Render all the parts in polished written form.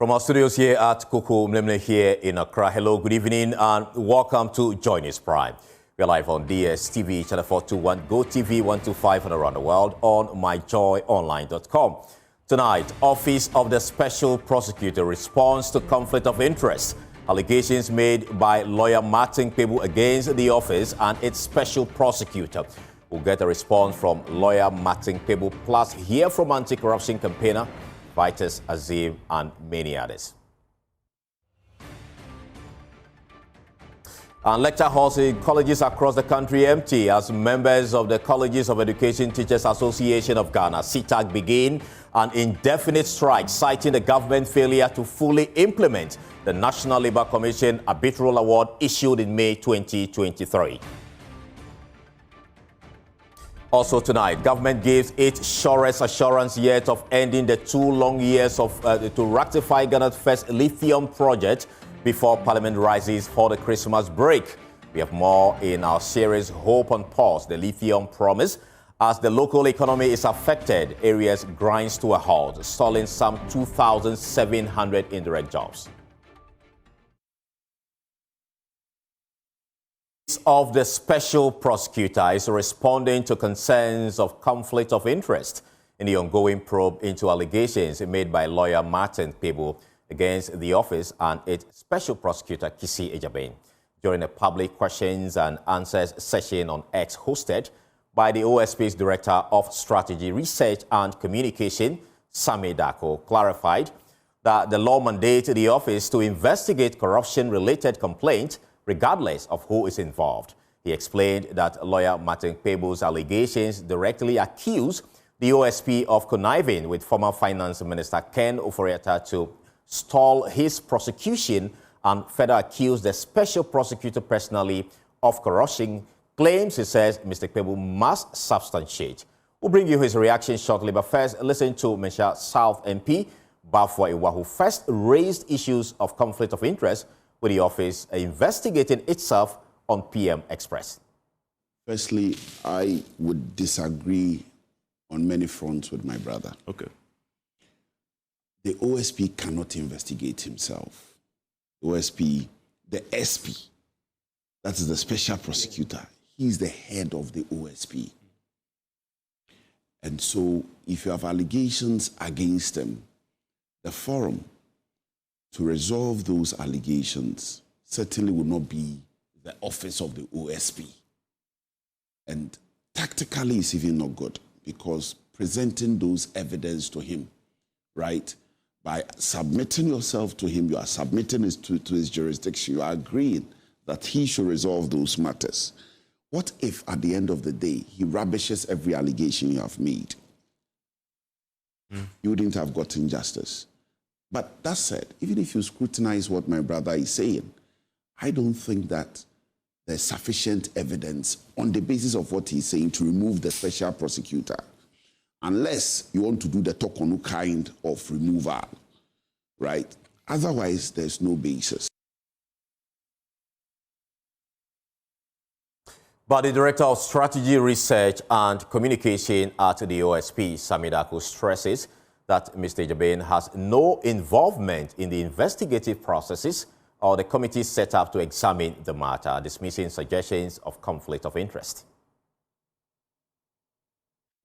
From our studios here at Koko Mlemle here in Accra, hello, good evening, and welcome to Join Us Prime. We are live on DSTV, Channel 421, GoTV 125, and around the world on myjoyonline.com. Tonight, Office of the Special Prosecutor responds to conflict of interest. Allegations made by lawyer Martin Kpandai against the office and its special prosecutor. We'll get a response from lawyer Martin Kpandai, plus hear from anti-corruption campaigner Vitus Azim and many others. And lecture halls in colleges across the country empty as members of the Colleges of Education Teachers Association of Ghana, CETAG, begin an indefinite strike, citing the government failure to fully implement the National Labour Commission arbitral award issued in May 2023. Also tonight, government gives its surest assurance yet of ending the 2 long years of to rectify Ghana's first lithium project before Parliament rises for the Christmas break. We have more in our series Hope on Pause, the lithium promise. As the local economy is affected, areas grinds to a halt, stalling some 2,700 indirect jobs. Of the special prosecutor is responding to concerns of conflict of interest in the ongoing probe into allegations made by lawyer Martin Kpandai against the office and its special prosecutor Kisi Ejabin during a public questions and answers session on X hosted by the OSP's Director of Strategy, Research and Communication, Sami Dako, clarified that the law mandates the office to investigate corruption-related complaints regardless of who is involved. He explained that lawyer Martin Kpandai's allegations directly accuse the OSP of conniving with former Finance Minister Ken Ofori-Atta to stall his prosecution and further accuse the special prosecutor personally of corruption, claims he says Mr. Kpandai must substantiate. We'll bring you his reaction shortly, but first listen to Mensah South MP Bafwa Iwa, who first raised issues of conflict of interest with the office investigating itself on PM Express. Firstly, I would disagree on many fronts with my brother. Okay. The OSP cannot investigate himself. OSP, the SP, that is the special prosecutor, he is the head of the OSP. And so if you have allegations against him, the forum to resolve those allegations certainly would not be the office of the OSP. And tactically it's even not good, because presenting those evidence to him, right, by submitting yourself to him, you are submitting it to his jurisdiction, you are agreeing that he should resolve those matters. What if at the end of the day he rubbishes every allegation you have made? You wouldn't have gotten justice. But that said, even if you scrutinize what my brother is saying, I don't think that there's sufficient evidence on the basis of what he's saying to remove the special prosecutor, unless you want to do the Tokonu kind of removal, right? Otherwise, there's no basis. But the Director of Strategy, Research and Communication at the OSP, Sami Dako, stresses that Mr. Ejabin has no involvement in the investigative processes or the committee set up to examine the matter, dismissing suggestions of conflict of interest.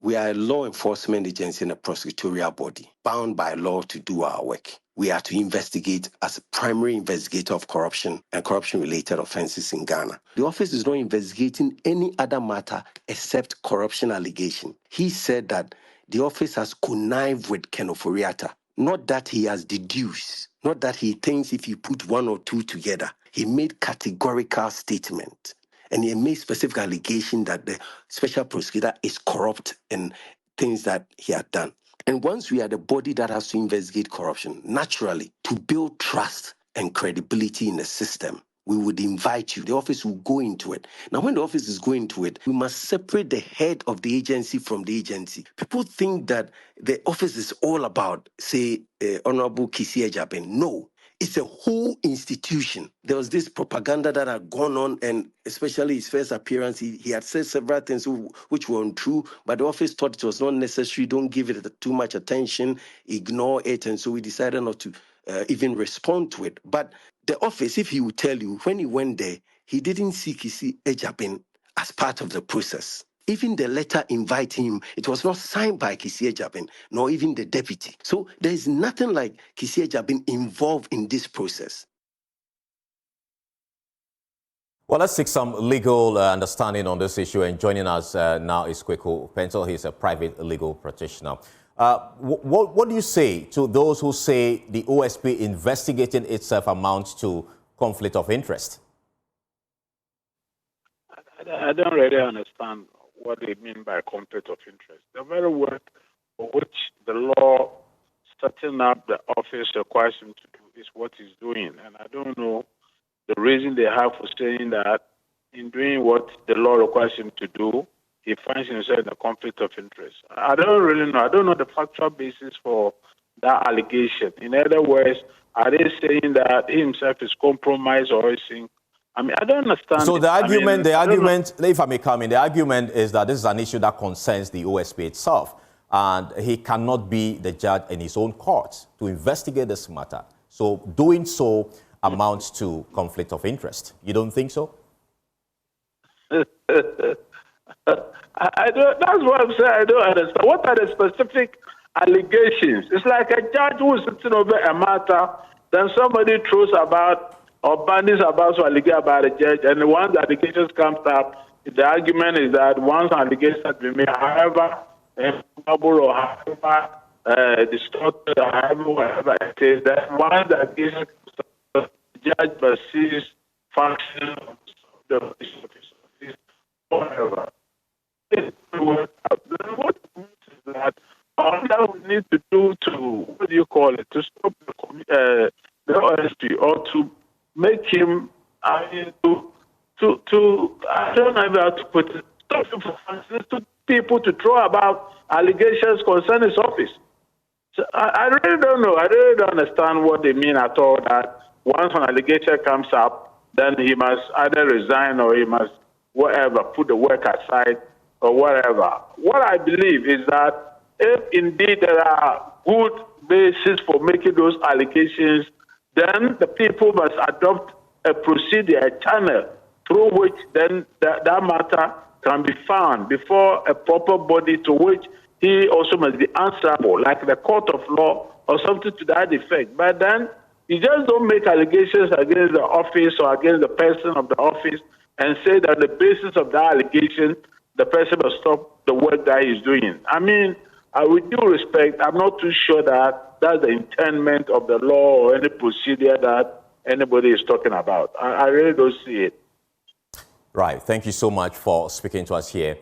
We are a law enforcement agency and a prosecutorial body, bound by law to do our work. We are to investigate as a primary investigator of corruption and corruption-related offenses in Ghana. The office is not investigating any other matter except corruption allegation. He said that the office has connived with Ken Ofori-Atta, not that he has deduced, not that he thinks if you put one or two together. He made categorical statement, and he made specific allegation that the special prosecutor is corrupt in things that he had done. And once we are the body that has to investigate corruption, naturally, to build trust and credibility in the system, we would invite you. The office will go into it. Now, when the office is going into it, we must separate the head of the agency from the agency. People think that the office is all about, say, Honorable Kisi Ejabin. No, it's a whole institution. There was this propaganda that had gone on, and especially his first appearance, he had said several things which were untrue, but the office thought it was not necessary. Don't give it too much attention, ignore it, and so we decided not to even respond to it. But the office, if he would tell you, when he went there, he didn't see Kisi Ejabin as part of the process. Even the letter inviting him, it was not signed by Kisi Ejabin, nor even the deputy. So there is nothing like Kisi Ejabin involved in this process. Well, let's seek some legal understanding on this issue. And joining us now is Kweku Pencil. He's a private legal practitioner. What do you say to those who say the OSP investigating itself amounts to conflict of interest? I don't really understand what they mean by conflict of interest. The very word for which the law setting up the office requires him to do is what he's doing. And I don't know the reason they have for saying that in doing what the law requires him to do, he finds himself in a conflict of interest. I don't really know. I don't know the factual basis for that allegation. In other words, are they saying that he himself is compromised or is saying, I mean, I don't understand. So the argument, if I may come in, the argument is that this is an issue that concerns the OSP itself, and he cannot be the judge in his own court to investigate this matter. So doing so amounts to conflict of interest. You don't think so? I don't. That's what I'm saying. I don't understand. What are the specific allegations? It's like a judge who is sitting over a matter, then somebody throws about or bandies about to allegate about a judge, and once the allegations comes up, the argument is that once allegations have been made, however improbable or however distorted or however whatever it is, that once the allegations the judge perceives function of the office, whatever. What is that all that we need to do to, what do you call it, to stop the OSP or to make him, I mean, to I don't know how to put it, stop people to throw about allegations concerning his office. So I really don't know. I really don't understand what they mean at all, that once an allegation comes up, then he must either resign or he must, whatever, put the work aside or whatever. What I believe is that if indeed there are good basis for making those allegations, then the people must adopt a procedure, a channel through which then that matter can be found before a proper body to which he also must be answerable, like the court of law or something to that effect. But then you just don't make allegations against the office or against the person of the office and say that the basis of that allegation, the person must stop the work that he's doing. I mean, with due respect, I'm not too sure that that's the intendment of the law or any procedure that anybody is talking about. I really don't see it. Right. Thank you so much for speaking to us here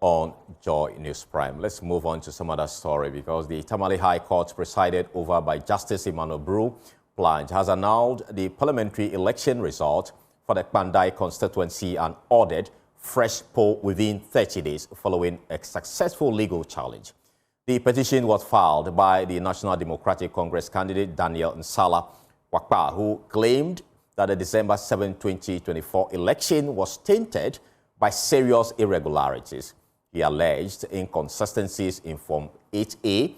on Joy News Prime. Let's move on to some other story, because the Tamale High Court, presided over by Justice Emmanuel Brew Plange, has annulled the parliamentary election result for the Kpandai constituency and ordered fresh poll within 30 days following a successful legal challenge. The petition was filed by the National Democratic Congress candidate Daniel Nsala Wakpa, who claimed that the December 7, 2024 election was tainted by serious irregularities. He alleged inconsistencies in Form 8A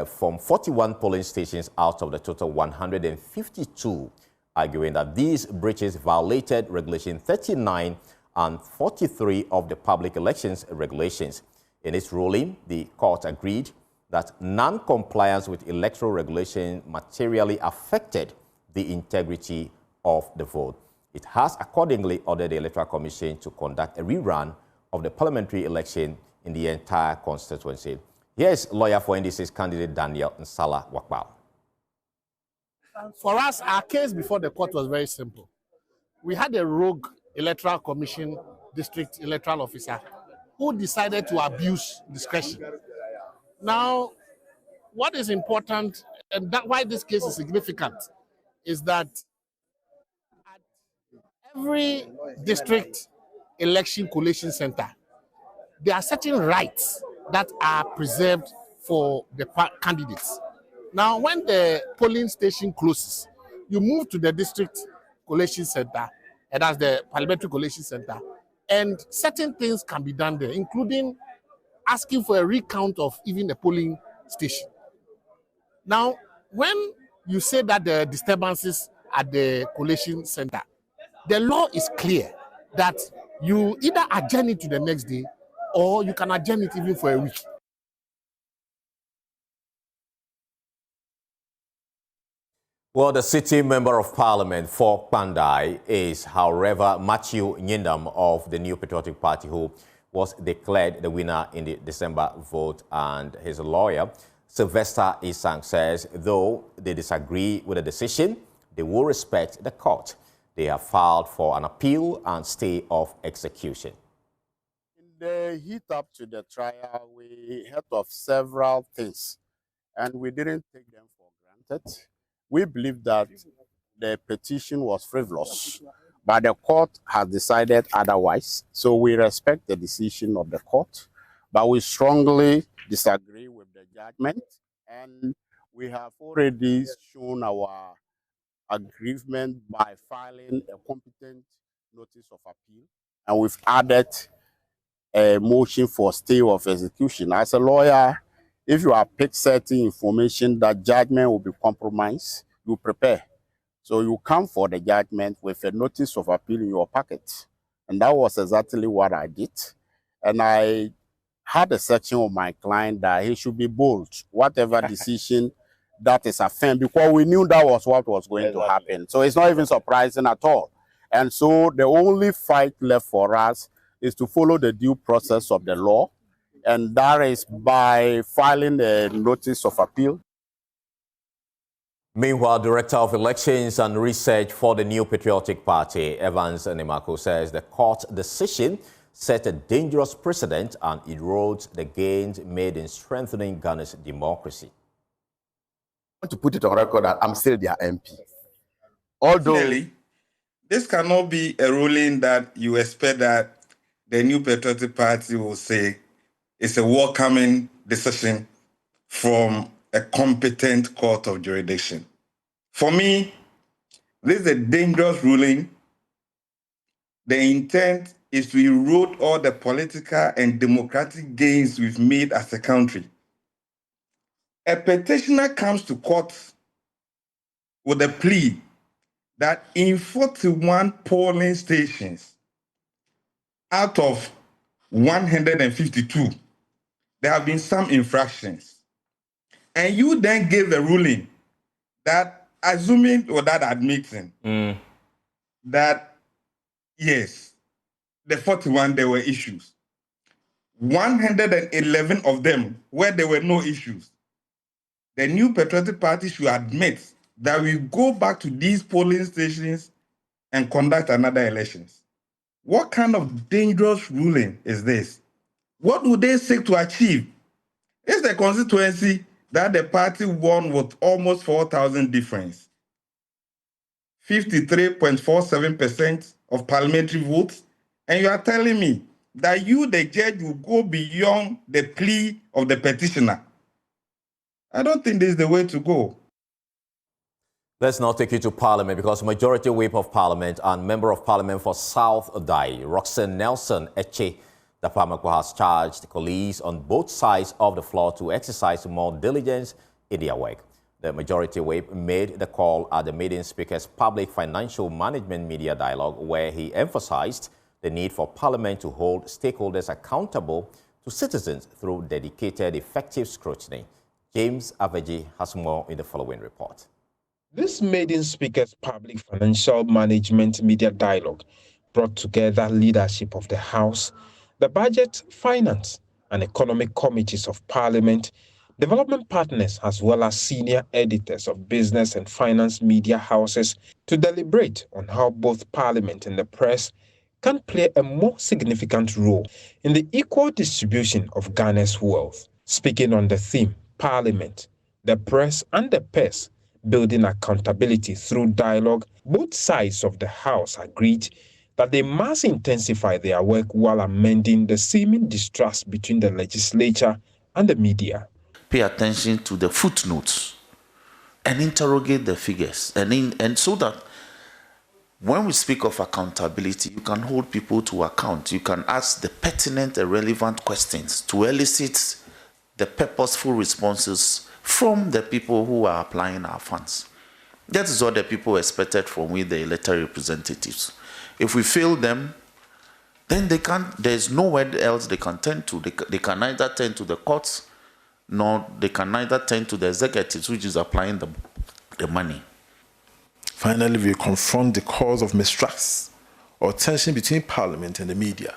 from 41 polling stations out of the total 152, arguing that these breaches violated Regulation 39 and 43 of the Public Elections Regulations. In its ruling, the court agreed that non-compliance with electoral regulation materially affected the integrity of the vote. It has accordingly ordered the Electoral Commission to conduct a rerun of the parliamentary election in the entire constituency. Here's lawyer for NDC's candidate Daniel Nsala Wakpa. For us, our case before the court was very simple. We had a rogue Electoral Commission district electoral officer who decided to abuse discretion. Now, what is important, and that why this case is significant, is that at every district election collation center, there are certain rights that are preserved for the candidates. Now, when the polling station closes, you move to the district collation center, and that's the parliamentary collation center, and certain things can be done there, including asking for a recount of even the polling station. Now, when you say that the disturbances at the collation center. The law is clear that you either adjourn it to the next day or you can adjourn it even for a week. Well, the sitting member of parliament for Kpandai is, however, Matthew Nyindam of the New Patriotic Party, who was declared the winner in the December vote, and his lawyer, Sylvester Isang, says though they disagree with the decision, they will respect the court. They have filed for an appeal and stay of execution. In the heat up to the trial, we heard of several things, and we didn't take them for granted. We believe that the petition was frivolous, but the court has decided otherwise. So we respect the decision of the court, but we strongly disagree with the judgment, and we have already shown our aggrievement by filing a competent notice of appeal, and we've added a motion for stay of execution. As a lawyer, if you are picked certain information that judgment will be compromised, you prepare. So you come for the judgment with a notice of appeal in your pocket. And that was exactly what I did. And I had a section of my client that he should be bold, whatever decision that is affirmed, because we knew that was what was going to happen. So it's not even surprising at all. And so the only fight left for us is to follow the due process of the law, and that is by filing a notice of appeal. Meanwhile, Director of Elections and Research for the New Patriotic Party, Evans Nimako, says the court decision set a dangerous precedent and erodes the gains made in strengthening Ghana's democracy. I want to put it on record that I'm still their MP. Although Clearly, this cannot be a ruling that you expect that the New Patriotic Party will say it's a welcoming decision from a competent court of jurisdiction. For me, this is a dangerous ruling. The intent is to erode all the political and democratic gains we've made as a country. A petitioner comes to court with a plea that in 41 polling stations out of 152, there have been some infractions. And you then gave a ruling that, assuming or that admitting that, yes, the 41, there were issues. 111 of them, where there were no issues. The New Patriotic Party should admit that we go back to these polling stations and conduct another elections. What kind of dangerous ruling is this? What do they seek to achieve? It's the constituency that the party won with almost 4,000 difference. 53.47% of parliamentary votes. And you are telling me that you, the judge, will go beyond the plea of the petitioner. I don't think this is the way to go. Let's now take you to Parliament, because Majority Whip of Parliament and Member of Parliament for South Dai, Roxanne Nelson Eche Dapamako, has charged colleagues on both sides of the floor to exercise more diligence in their work. The Majority Whip made the call at the meeting speaker's public financial management media dialogue, where he emphasized the need for Parliament to hold stakeholders accountable to citizens through dedicated, effective scrutiny. James Aveji has more in the following report. This maiden speaker's public financial management media dialogue brought together leadership of the House, the Budget, Finance and Economic Committees of Parliament, development partners, as well as senior editors of business and finance media houses to deliberate on how both Parliament and the press can play a more significant role in the equal distribution of Ghana's wealth. Speaking on the theme, Parliament, the press and the purse, building accountability through dialogue, both sides of the House agreed that they must intensify their work while amending the seeming distrust between the legislature and the media. Pay attention to the footnotes and interrogate the figures, and so that when we speak of accountability, you can hold people to account. You can ask the pertinent and relevant questions to elicit the purposeful responses from the people who are applying our funds. That is what the people expected from we, the elected representatives. If we fail them, then they can't, there's nowhere else they can turn to. They can neither turn to the courts, nor they can neither turn to the executives, which is applying the money. Finally, we confront the cause of mistrust or tension between Parliament and the media,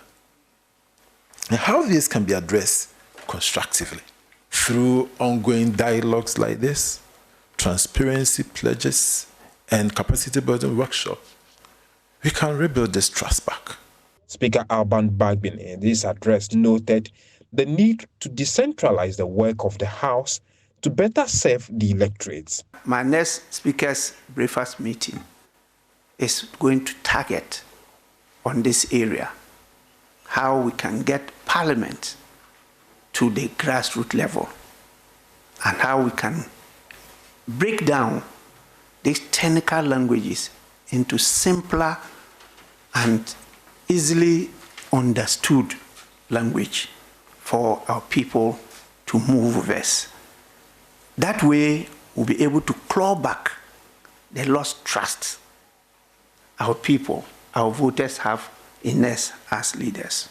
and how this can be addressed constructively. Through ongoing dialogues like this, transparency pledges, and capacity building workshops, we can rebuild this trust back. Speaker Alban Bagbin in this address noted the need to decentralize the work of the House to better serve the electorates. My next speaker's breakfast meeting is going to target on this area, how we can get Parliament to the grassroots level and how we can break down these technical languages into simpler and easily understood language for our people to move with us. That way, we'll be able to claw back the lost trust our people, our voters have in us as leaders.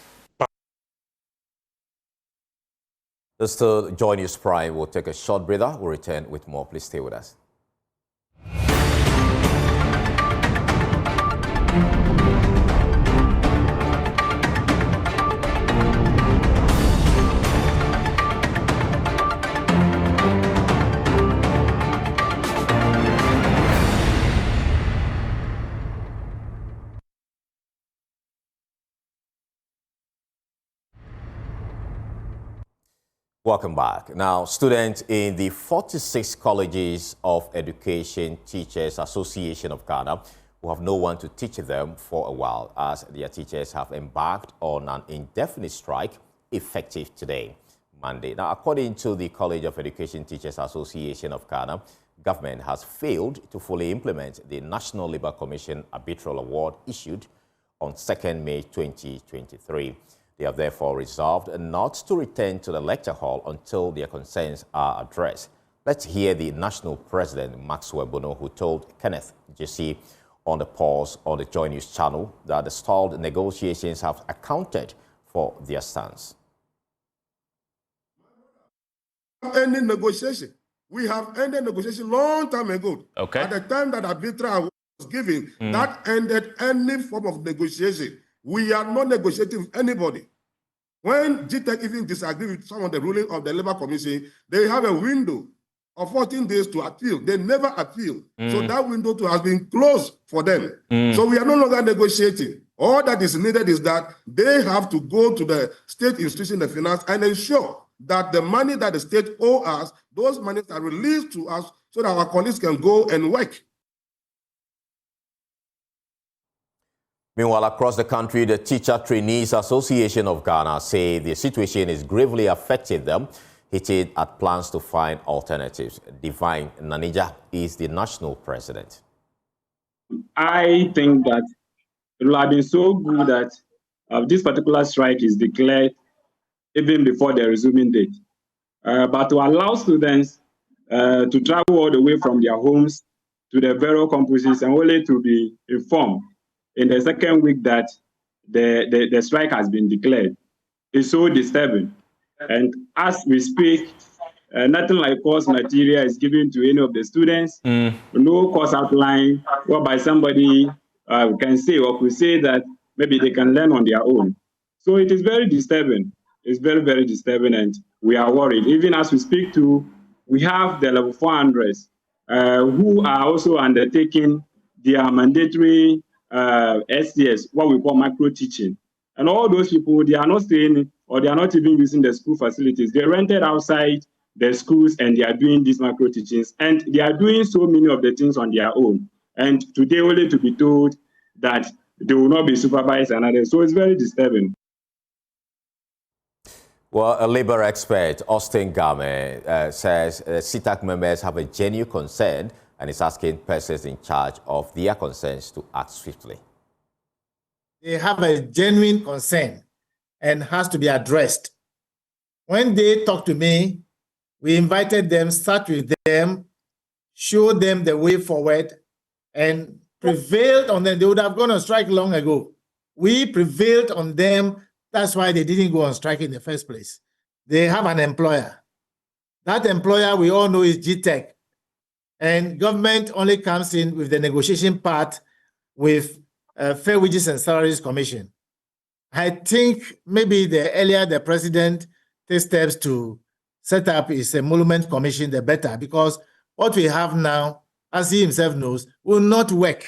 Just to join News Prime, we'll take a short breather. We'll return with more. Please stay with us. Welcome back. Now, students in the 46 Colleges of Education Teachers Association of Ghana will have no one to teach them for a while, as their teachers have embarked on an indefinite strike effective today, Monday. Now, according to the College of Education Teachers Association of Ghana, government has failed to fully implement the National Labour Commission Arbitral Award issued on 2nd May 2023. They have therefore resolved not to return to the lecture hall until their concerns are addressed. Let's hear the national president, Maxwell Bono, who told Kenneth Jesse on the pause on the Joy News channel that the stalled negotiations have accounted for their stance. Ended negotiation. We have ended negotiation long time ago. Okay. At the time that arbitral award was given, that ended any form of negotiation. We are not negotiating with anybody. When GTEC even disagree with some of the ruling of the Labour Commission, they have a window of 14 days to appeal. They never appeal. So that window too has been closed for them. So we are no longer negotiating. All that is needed is that they have to go to the state institution of finance and ensure that the money that the state owes us, those monies are released to us so that our colleagues can go and work. Meanwhile, across the country, the Teacher Trainees Association of Ghana say the situation is gravely affecting them, hinted at plans to find alternatives. Divine Nanija is the national president. I think that it will have been so good that this particular strike is declared even before the resuming date. But to allow students to travel all the way from their homes to the various campuses and only to be informed in the second week that the strike has been declared is so disturbing. And as we speak, nothing like course material is given to any of the students. No course outline whereby somebody can say or could say that maybe they can learn on their own. So it is very disturbing. It's very, very disturbing, and we are worried. Even as we speak to, we have the level 400s who are also undertaking their mandatory SDS, what we call micro teaching. And all those people, they are not staying or they are not even using the school facilities. They rented outside the schools and they are doing these micro teachings. And they are doing so many of the things on their own. And today only to be told that they will not be supervised and others. So it's very disturbing. Well, a labor expert, Austin Game, says CETAG members have a genuine concern and is asking persons in charge of their concerns to act swiftly. They have a genuine concern and has to be addressed. When they talk to me, we invited them, sat with them, showed them the way forward, and prevailed on them. They would have gone on strike long ago. We prevailed on them. That's why they didn't go on strike in the first place. They have an employer. That employer, we all know, is GTEC. And government only comes in with the negotiation part with Fair Wages and Salaries Commission. I think maybe the president takes steps to set up his emolument commission, the better, because what we have now, as he himself knows, will not work.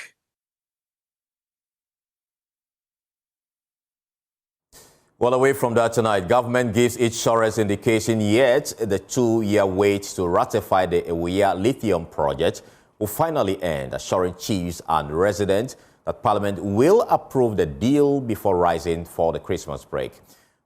Well, away from that tonight, government gives its surest indication yet the 2-year wait to ratify the Ewoya Lithium project will finally end, assuring chiefs and residents that Parliament will approve the deal before rising for the Christmas break.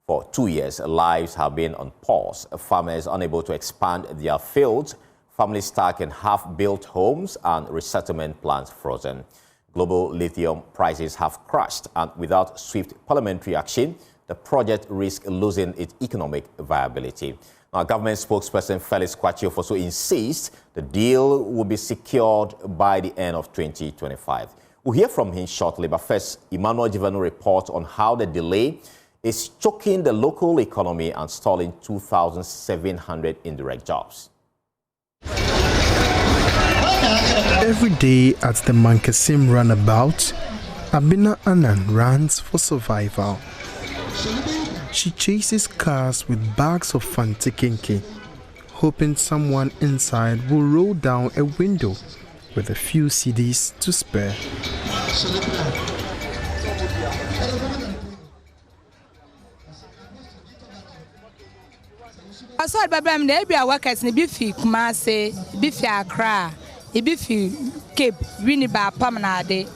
For 2 years, lives have been on pause. Farmers unable to expand their fields, families stuck in half-built homes, and resettlement plans frozen. Global lithium prices have crashed, and without swift parliamentary action, the project risks losing its economic viability. Now, government spokesperson Felix Kwachio also insists the deal will be secured by the end of 2025. We'll hear from him shortly, but first, Emmanuel Jivanu reports on how the delay is choking the local economy and stalling 2,700 indirect jobs. Every day at the Mankasim runabout, Abina Annan runs for survival. She chases cars with bags of fantikinki, hoping someone inside will roll down a window with a few CDs to spare. I saw Babam, there be a workers in Biffy, Kumase, Biffy Accra, Biffy Cape, Winneba, Pamanade.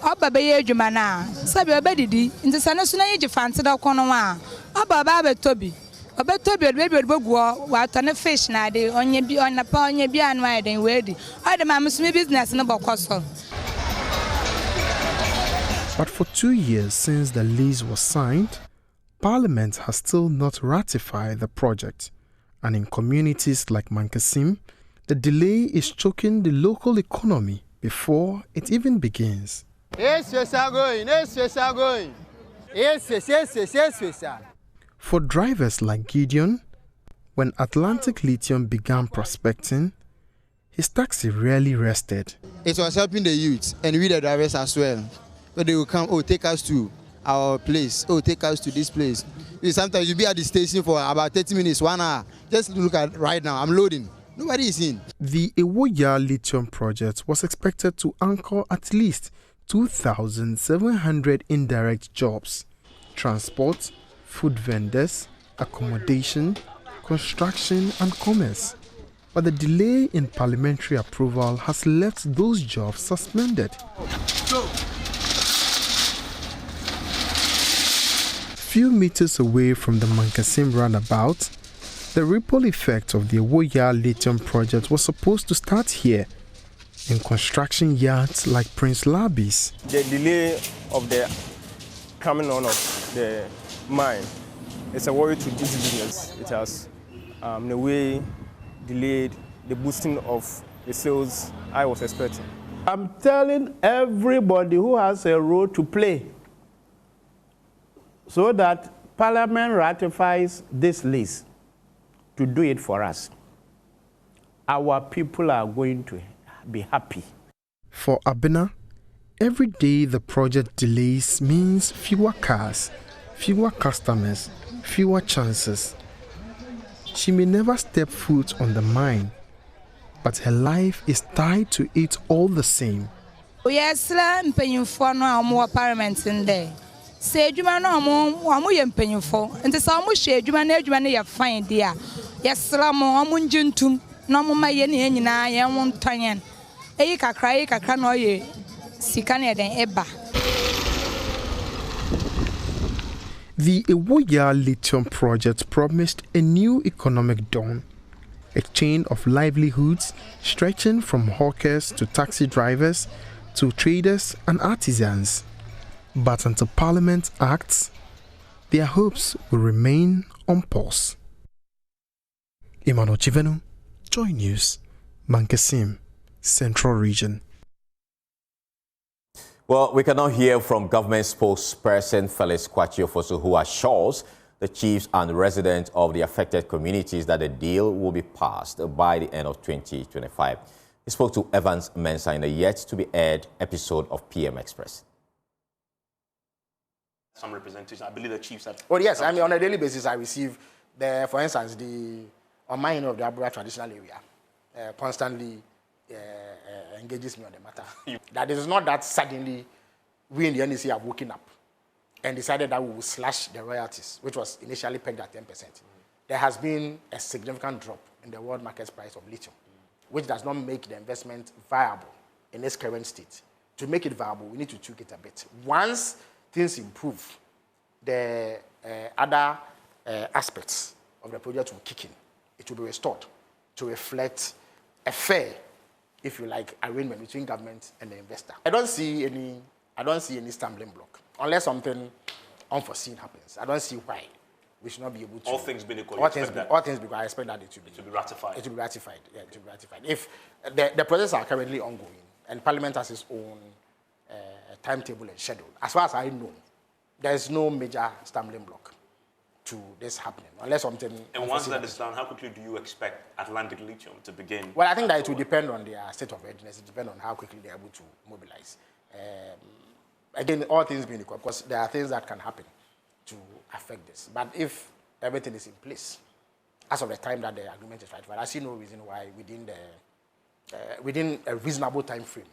Obabe Jumana, Sabi Obedi, in the Sanasuna age of Fancy Doconoa, Oba Toby, Obetobi, baby Bogua, what on a fish nade, on your be on a pony beyond wide and ready. I demand business in a bocoso. But for 2 years since the lease was signed, Parliament has still not ratified the project. And in communities like Mankasim, the delay is choking the local economy before it even begins. Yes, I'm going. Yes, I'm going. Yes. For drivers like Gideon, when Atlantic Lithium began prospecting, his taxi rarely rested. It was helping the youth and we the drivers as well. But they will come, take us to our place, take us to this place. Sometimes you'll be at the station for about 30 minutes, 1 hour. Just look at right now, I'm loading. Nobody is in. The Ewoya Lithium project was expected to anchor at least 2,700 indirect jobs: transport, food vendors, accommodation, construction, and commerce. But the delay in parliamentary approval has left those jobs suspended. Few meters away from the Mankasim runabout, the ripple effect of the Ewoya Lithium project was supposed to start here, in construction yards like Prince Labi's. The delay of the coming on of the mine is a worry to this business. It has, in a way, delayed the boosting of the sales I was expecting. I'm telling everybody who has a role to play so that Parliament ratifies this lease to do it for us. Our people are going to be happy. For Abina, every day the project delays means fewer cars, fewer customers, fewer chances. She may never step foot on the mine, but her life is tied to it all the same. Yes, I'm paying for no more Parliament in there. Say, you man, no more, I'm paying for, and the same shade you manage you find dear. Yes, Slamo, I'm juntum, no more my yen, I won't tie. Eka cry, eka canoye, Sikania than Eba. The Ewoya Lithium project promised a new economic dawn, a chain of livelihoods stretching from hawkers to taxi drivers to traders and artisans. But until Parliament acts, their hopes will remain on pause. Emmanuel Jivanu, Joy News, Mankasim. Central Region. Well, we cannot hear from government spokesperson Felix Kwachiofosu, who assures the chiefs and residents of the affected communities that the deal will be passed by the end of 2025. He spoke to Evans Mensah in a yet-to-be-aired episode of PM Express. Some representation, I believe the chiefs have... Well, yes, I mean, on a daily basis, I receive, for instance, the Omani of the Abura traditional area constantly engages me on the matter. That it is not that suddenly we in the NEC have woken up and decided that we will slash the royalties, which was initially pegged at 10%. There has been a significant drop in the world market price of lithium, which does not make the investment viable in its current state. To make it viable, we need to tweak it a bit. Once things improve, the other aspects of the project will kick in. It will be restored to reflect a fair, if you like, arrangement between government and the investor. I don't see any stumbling block unless something unforeseen happens. I don't see why we should not be able to. All things being equal, all things because I expect that it will be ratified. It will be ratified. Yeah, it will be ratified. If the processes are currently ongoing and Parliament has its own timetable and schedule, as far as I know, there is no major stumbling block to this happening, unless something. And once that is done, how quickly do you expect Atlantic Lithium to begin? Well, I think that it will depend on their state of readiness. It depends on how quickly they are able to mobilize. Again, all things being equal, because there are things that can happen to affect this. But if everything is in place, as of the time that the agreement is ratified, I see no reason why within a reasonable time frame.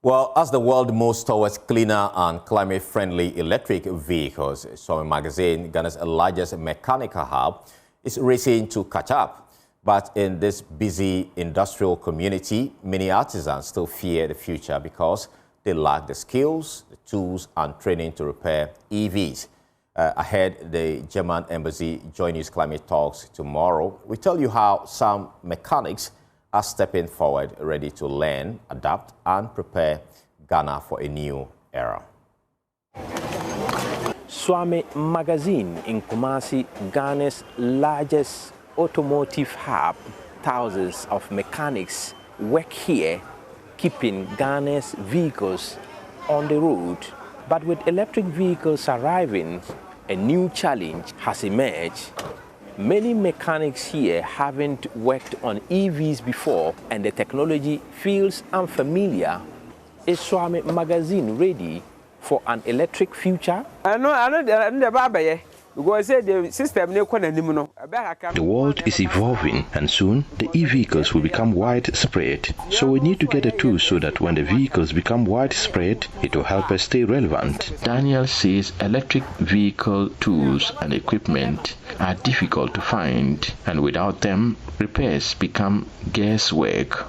Well, as the world moves towards cleaner and climate-friendly electric vehicles, Showbiz magazine, Ghana's largest mechanical hub, is racing to catch up. But in this busy industrial community, many artisans still fear the future because they lack the skills, the tools, and training to repair EVs. Ahead, the German embassy joins climate talks tomorrow. We tell you how some mechanics are stepping forward, ready to learn, adapt, and prepare Ghana for a new era. Showbiz magazine in Kumasi, Ghana's largest automotive hub. Thousands of mechanics work here, keeping Ghana's vehicles on the road. But with electric vehicles arriving, a new challenge has emerged. Many mechanics here haven't worked on EVs before, and the technology feels unfamiliar. Is Showbiz magazine ready for an electric future? The world is evolving, and soon the e-vehicles will become widespread. So we need to get a tool so that when the vehicles become widespread, it will help us stay relevant. Daniel says electric vehicle tools and equipment are difficult to find, and without them, repairs become guesswork.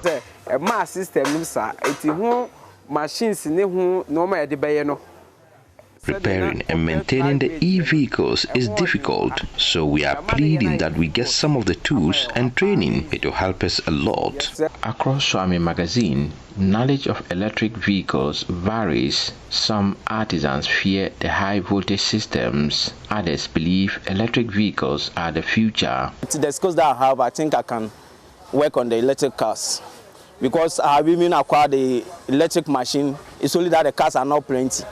Repairing and maintaining the e-vehicles is difficult, so we are pleading that we get some of the tools and training. It will help us a lot. Across Showbiz magazine, knowledge of electric vehicles varies. Some artisans fear the high voltage systems. Others believe electric vehicles are the future. The skills that I have, I think I can work on the electric cars. Because I have even acquired the electric machine. It's only that the cars are not plenty.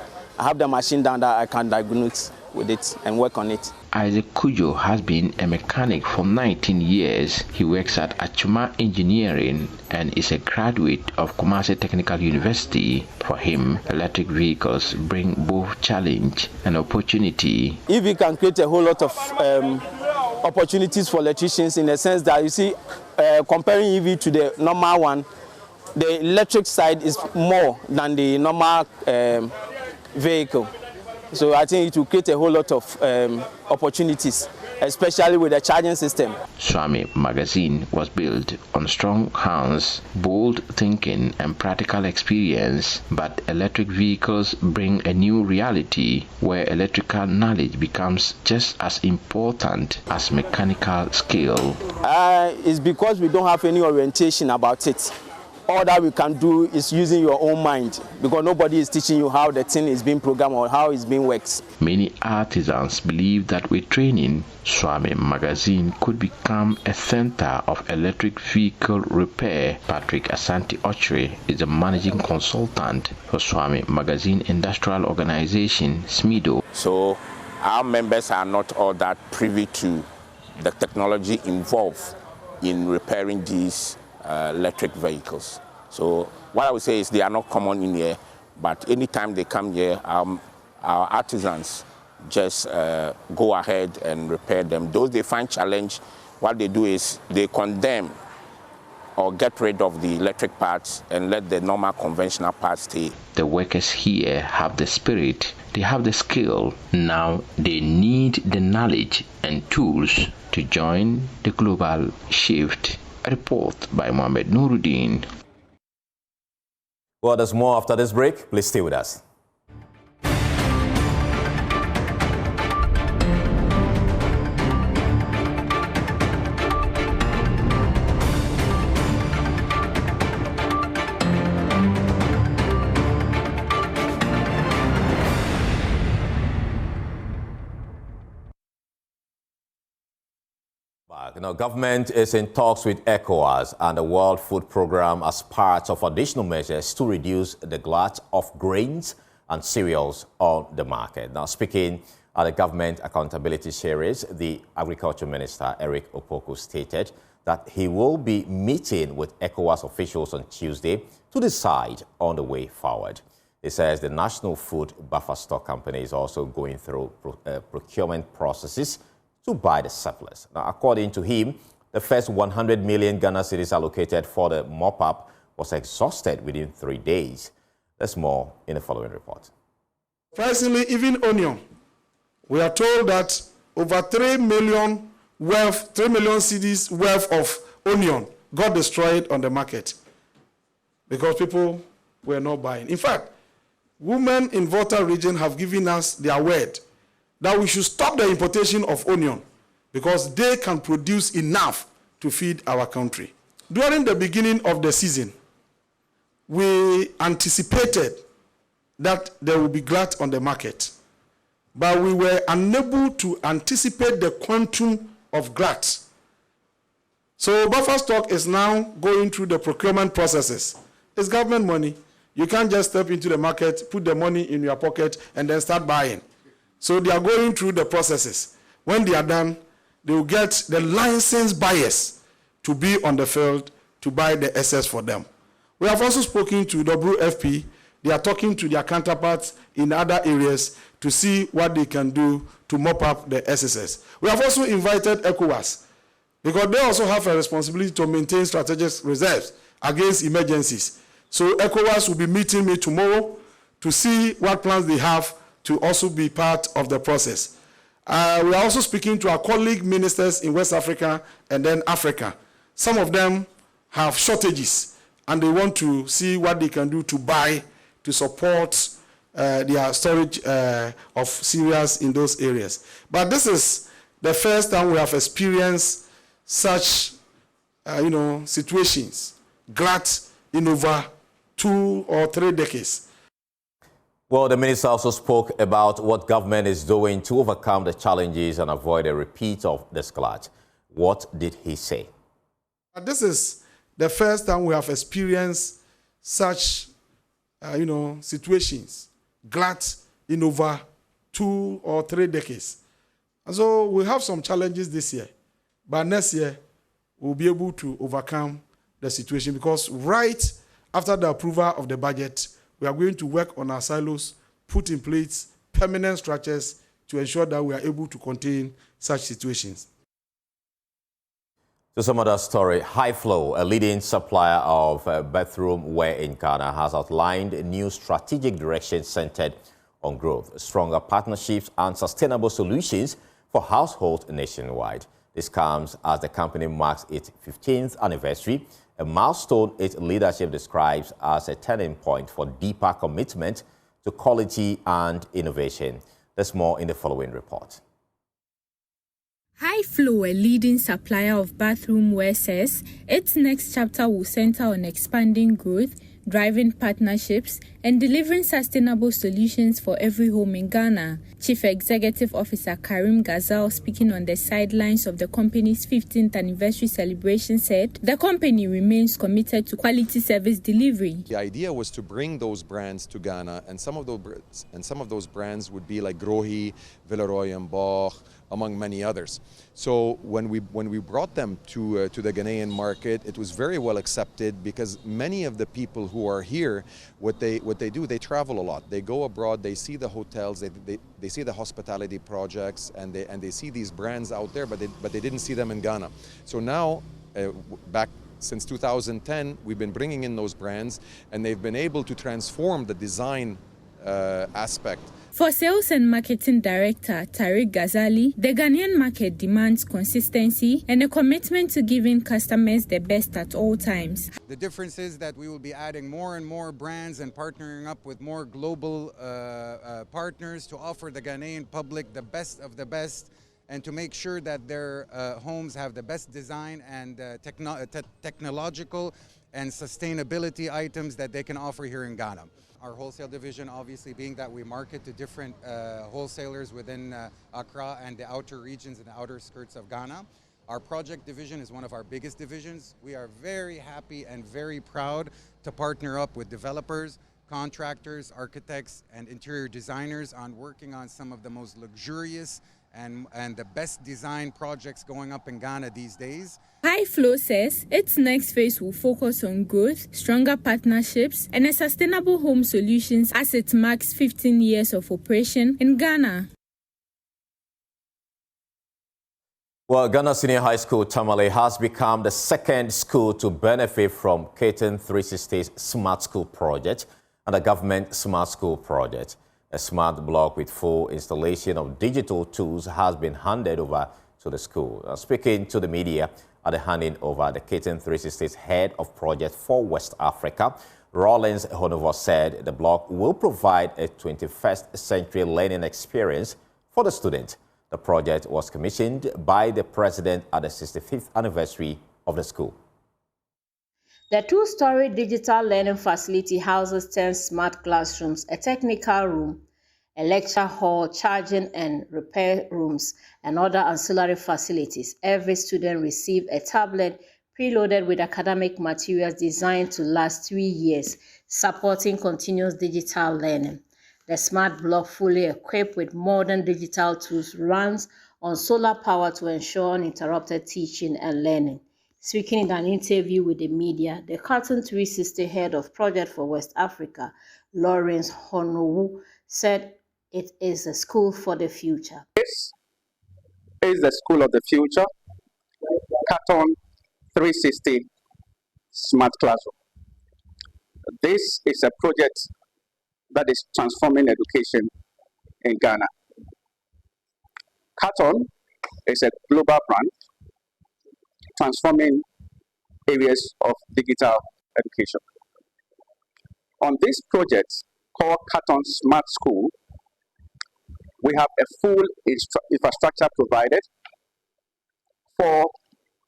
I have the machine down that I can diagnose with it and work on it. Isaac Kujo has been a mechanic for 19 years. He works at Achuma Engineering and is a graduate of Kumasi Technical University. For him, electric vehicles bring both challenge and opportunity. EV can create a whole lot of opportunities for electricians in the sense that, you see, comparing EV to the normal one, the electric side is more than the normal vehicle. So I think it will create a whole lot of opportunities, especially with the charging system. Showbiz magazine was built on strong hands, bold thinking and practical experience, but electric vehicles bring a new reality where electrical knowledge becomes just as important as mechanical skill. It's because we don't have any orientation about it. all that we can do is using your own mind, because nobody is teaching you how the thing is being programmed or how it's being worked. Many artisans believe that with training, Swami Magazine could become a center of electric vehicle repair. Patrick Asante Ochre is the managing consultant for Swami Magazine Industrial Organization, SMIDO. So our members are not all that privy to the technology involved in repairing these electric vehicles. So what I would say is they are not common in here, but anytime they come here, our artisans just go ahead and repair them. Those they find challenge, what they do is they condemn or get rid of the electric parts and let the normal conventional parts stay. The workers here have the spirit, they have the skill. Now they need the knowledge and tools to join the global shift. A report by Mohamed Nuruddin. Well, there's more after this break. Please stay with us. Government is in talks with ECOWAS and the World Food Programme as part of additional measures to reduce the glut of grains and cereals on the market. Now, speaking at the Government Accountability Series, the Agriculture Minister, Eric Opoku, stated that he will be meeting with ECOWAS officials on Tuesday to decide on the way forward. He says the National Food Buffer Stock Company is also going through procurement processes to buy the surplus. Now, according to him, the first 100 million Ghana cedis allocated for the mop-up was exhausted within 3 days. There's more in the following report. Surprisingly, even onion, we are told that over 3 million cedis worth of onion got destroyed on the market because people were not buying. In fact, women in Volta region have given us their word that we should stop the importation of onion because they can produce enough to feed our country. During the beginning of the season, we anticipated that there will be glut on the market, but we were unable to anticipate the quantum of glut. So buffer stock is now going through the procurement processes. It's government money. You can't just step into the market, put the money in your pocket, and then start buying. So they are going through the processes. When they are done, they will get the licensed buyers to be on the field to buy the excess for them. We have also spoken to WFP. They are talking to their counterparts in other areas to see what they can do to mop up the excesses. We have also invited ECOWAS because they also have a responsibility to maintain strategic reserves against emergencies. So ECOWAS will be meeting me tomorrow to see what plans they have to also be part of the process. We are also speaking to our colleague ministers in West Africa and then Africa. Some of them have shortages and they want to see what they can do to buy to support their storage of cereals in those areas. But this is the first time we have experienced such situations, glut in over 2 or 3 decades. Well, the minister also spoke about what government is doing to overcome the challenges and avoid a repeat of this glut. What did he say? This is the first time we have experienced such, situations, glut in over 2 or 3 decades. And so we have some challenges this year, but next year we'll be able to overcome the situation because right after the approval of the budget, we are going to work on our silos, put in place permanent structures to ensure that we are able to contain such situations. To some other story, High Flow, a leading supplier of bathroom wear in Ghana, has outlined a new strategic direction centered on growth, stronger partnerships and sustainable solutions for households nationwide. This comes as the company marks its 15th anniversary, a milestone its leadership describes as a turning point for deeper commitment to quality and innovation. There's more in the following report. High Flow, a leading supplier of bathroom wear, says its next chapter will center on expanding growth, driving partnerships, and delivering sustainable solutions for every home in Ghana. Chief Executive Officer Karim Ghazal, speaking on the sidelines of the company's 15th anniversary celebration, said the company remains committed to quality service delivery. The idea was to bring those brands to Ghana, and some of those brands would be like Grohi, Villeroy and Boch, among many others. So when we brought them to the Ghanaian market, it was very well accepted because many of the people who are here, what they do, they travel a lot. They go abroad, they see the hotels, they see the hospitality projects, and they see these brands out there, but they didn't see them in Ghana. So now, back since 2010, we've been bringing in those brands, and they've been able to transform the design aspect. For Sales and Marketing Director Tariq Ghazali, the Ghanaian market demands consistency and a commitment to giving customers the best at all times. The difference is that we will be adding more and more brands and partnering up with more global partners to offer the Ghanaian public the best of the best, and to make sure that their homes have the best design and technological and sustainability items that they can offer here in Ghana. Our wholesale division, obviously, being that we market to different wholesalers within Accra and the outer regions and the outer skirts of Ghana. Our project division is one of our biggest divisions. We are very happy and very proud to partner up with developers, contractors, architects, and interior designers on working on some of the most luxurious and the best design projects going up in Ghana these days. High Flow says its next phase will focus on growth, stronger partnerships, and a sustainable home solutions as it marks 15 years of operation in Ghana. Well, Ghana Senior High School Tamale has become the second school to benefit from Kpandai 360's Smart School project and the government Smart School project. A smart block with full installation of digital tools has been handed over to the school. Speaking to the media at the handing over, the Kpandai 360's head of project for West Africa, Rollins Honover, said the block will provide a 21st century learning experience for the student. The project was commissioned by the president at the 65th anniversary of the school. The two-story digital learning facility houses 10 smart classrooms, a technical room, a lecture hall, charging and repair rooms, and other ancillary facilities. Every student receives a tablet preloaded with academic materials designed to last 3 years, supporting continuous digital learning. The smart block, fully equipped with modern digital tools, runs on solar power to ensure uninterrupted teaching and learning. Speaking in an interview with the media, the Kpandai 360 head of project for West Africa, Lawrence Honowu, said it is a school for the future. This is the school of the future, Kpandai 360 Smart Classroom. This is a project that is transforming education in Ghana. Kpandai is a global brand transforming areas of digital education. On this project called Kpandai Smart School, we have a full infrastructure provided for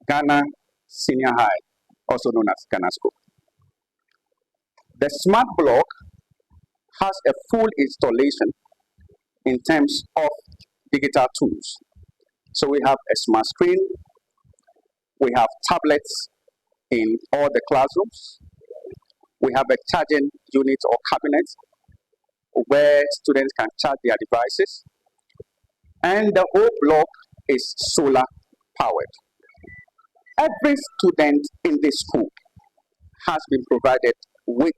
Ghana Senior High, also known as Ghana School. The smart block has a full installation in terms of digital tools. So we have a smart screen, we have tablets in all the classrooms, we have a charging unit or cabinet where students can charge their devices, and the whole block is solar powered. Every student in this school has been provided with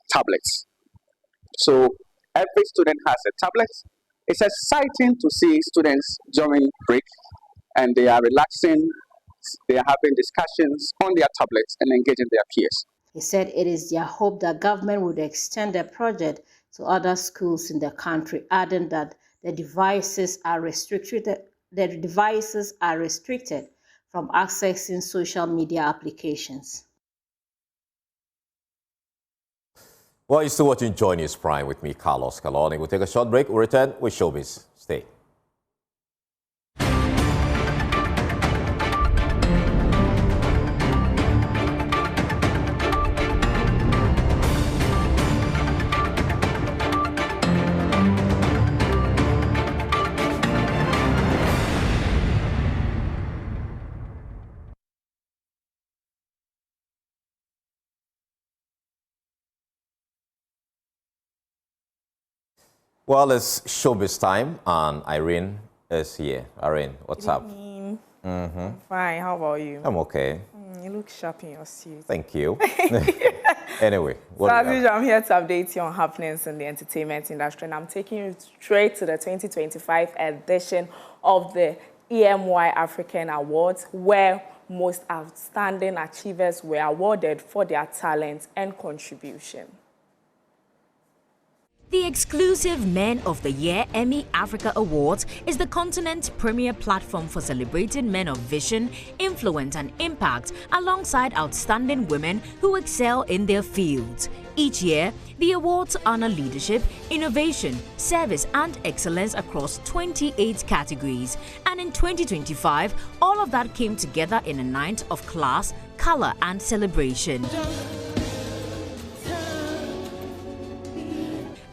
tablets. So every student has a tablet. It's exciting to see students during break and they are relaxing, they are having discussions on their tablets and engaging their peers. He said it is their hope that government would extend the project to other schools in the country, adding that the devices are restricted from accessing social media applications. Well, you're still watching Joy News Prime with me, Carlos Caloni. We'll take a short break. We'll return with Showbiz. Stay. Well, it's Showbiz time, and Irene is here. Irene, what's up? Fine, how about you? I'm okay. You look sharp in your suit. Thank you. Anyway, so as usual, I'm here to update you on happenings in the entertainment industry, and I'm taking you straight to the 2025 edition of the EMY African Awards, where most outstanding achievers were awarded for their talent and contribution. The exclusive Men of the Year Emmy Africa Awards is the continent's premier platform for celebrating men of vision, influence and impact alongside outstanding women who excel in their fields. Each year, the awards honor leadership, innovation, service and excellence across 28 categories. And in 2025, all of that came together in a night of class, color and celebration.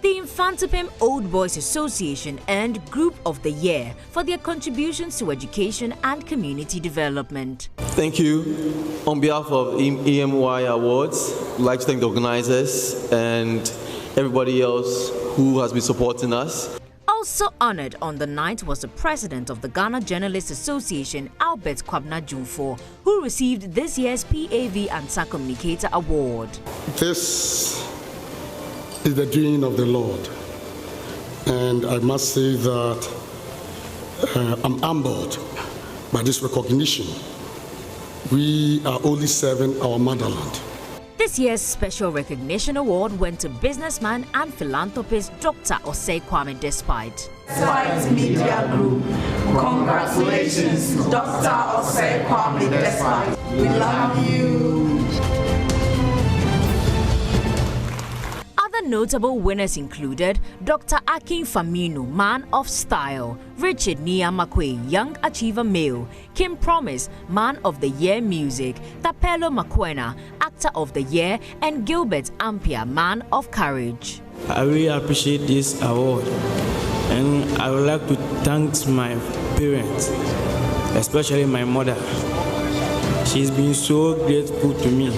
The Infantipim Old Boys Association earned Group of the Year for their contributions to education and community development. Thank you. On behalf of EMY Awards, I'd like to thank the organizers and everybody else who has been supporting us. Also honored on the night was the president of the Ghana Journalists Association, Albert Kwabna Jumfo, who received this year's PAV Ansa Communicator Award. This is the doing of the Lord, and I must say that I'm humbled by this recognition. We are only serving our motherland. This year's special recognition award went to businessman and philanthropist Dr. Osei Kwame Despite. Despite Media Group, congratulations, Dr. Osei Kwame Despite. We love you. Other notable winners included Dr. Akin Faminu, Man of Style, Richard Niamakwe, Young Achiever Male, Kim Promise, Man of the Year Music, Tapelo Makwena, Actor of the Year, and Gilbert Ampia, Man of Courage. I really appreciate this award, and I would like to thank my parents, especially my mother. She's been so grateful to me.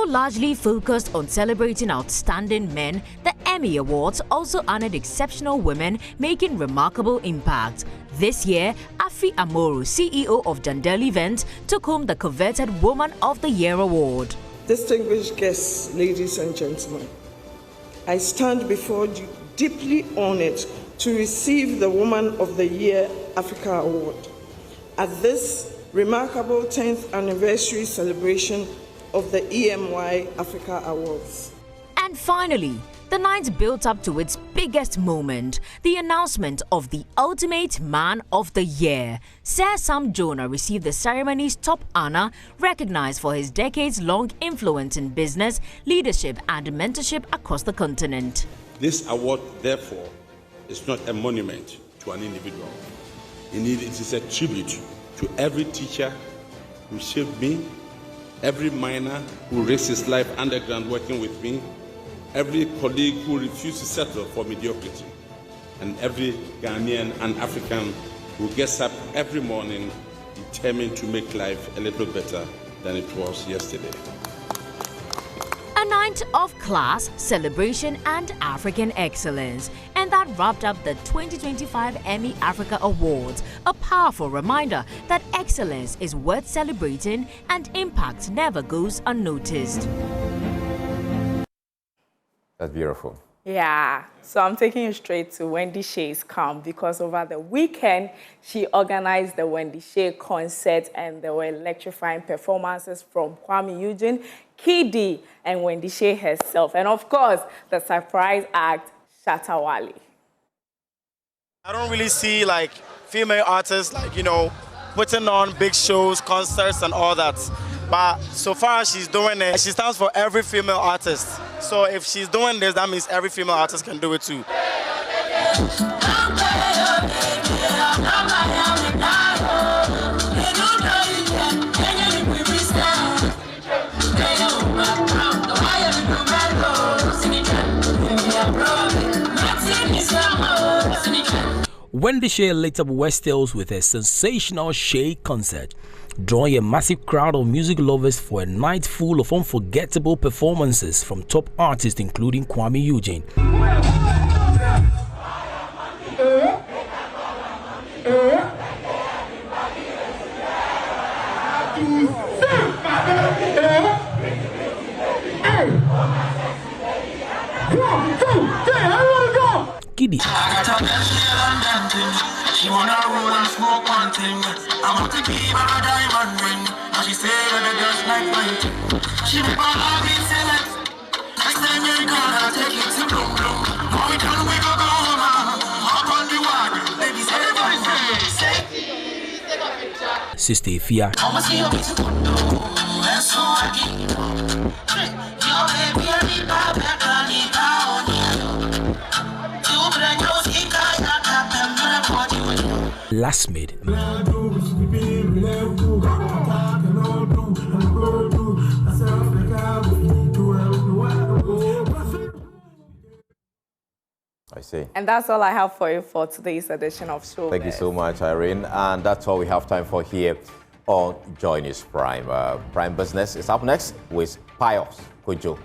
Largely focused on celebrating outstanding men, the Emmy Awards also honored exceptional women making remarkable impact. This year, Afi Amoru, CEO of Jandel Events, took home the coveted Woman of the Year award. Distinguished guests, ladies and gentlemen, I stand before you deeply honored to receive the Woman of the Year Africa Award at this remarkable 10th anniversary celebration of the EMY Africa Awards. And finally, the night built up to its biggest moment, the announcement of the ultimate Man of the Year. Sir Sam Jonah received the ceremony's top honor, recognized for his decades-long influence in business, leadership and mentorship across the continent. This award, therefore, is not a monument to an individual. Indeed, it is a tribute to every teacher who shaped me, every miner who risked his life underground working with me, every colleague who refused to settle for mediocrity, and every Ghanaian and African who gets up every morning determined to make life a little better than it was yesterday. A night of class, celebration and African excellence. And that wrapped up the 2025 Emmy Africa Awards, a powerful reminder that excellence is worth celebrating and impact never goes unnoticed. That's beautiful. Yeah, so I'm taking you straight to Wendy Shea's camp because over the weekend, she organized the Wendy Shea concert and there were electrifying performances from Kwame Eugene, Kidi, and Wendy Shea herself. And of course, the surprise act, Shatta Wale. I don't really see like female artists like, putting on big shows, concerts and all that. But so far as she's doing it, she stands for every female artist. So if she's doing this, that means every female artist can do it too. Wendy Shea lit up West Hills with a sensational Shea concert, drawing a massive crowd of music lovers for a night full of unforgettable performances from top artists including Kwame Eugene. Giddy. She wanna roll and smoke one thing. I want to keep her a diamond ring. And she say that the girls like mine. She make my heart beat select. Next time you're gonna take it to bloom bloom. Now we can wake up home. Hop on the water. Baby, say everybody say. Take a picture. Sister Fia. I'ma see you with you. That's so happy. Your baby, I need my back. I need my own. Last made. I see. And that's all I have for you for today's edition of Showbiz. Thank you so much, Irene. And that's all we have time for here on Joy News Prime. Prime Business is up next with Pius Kojo.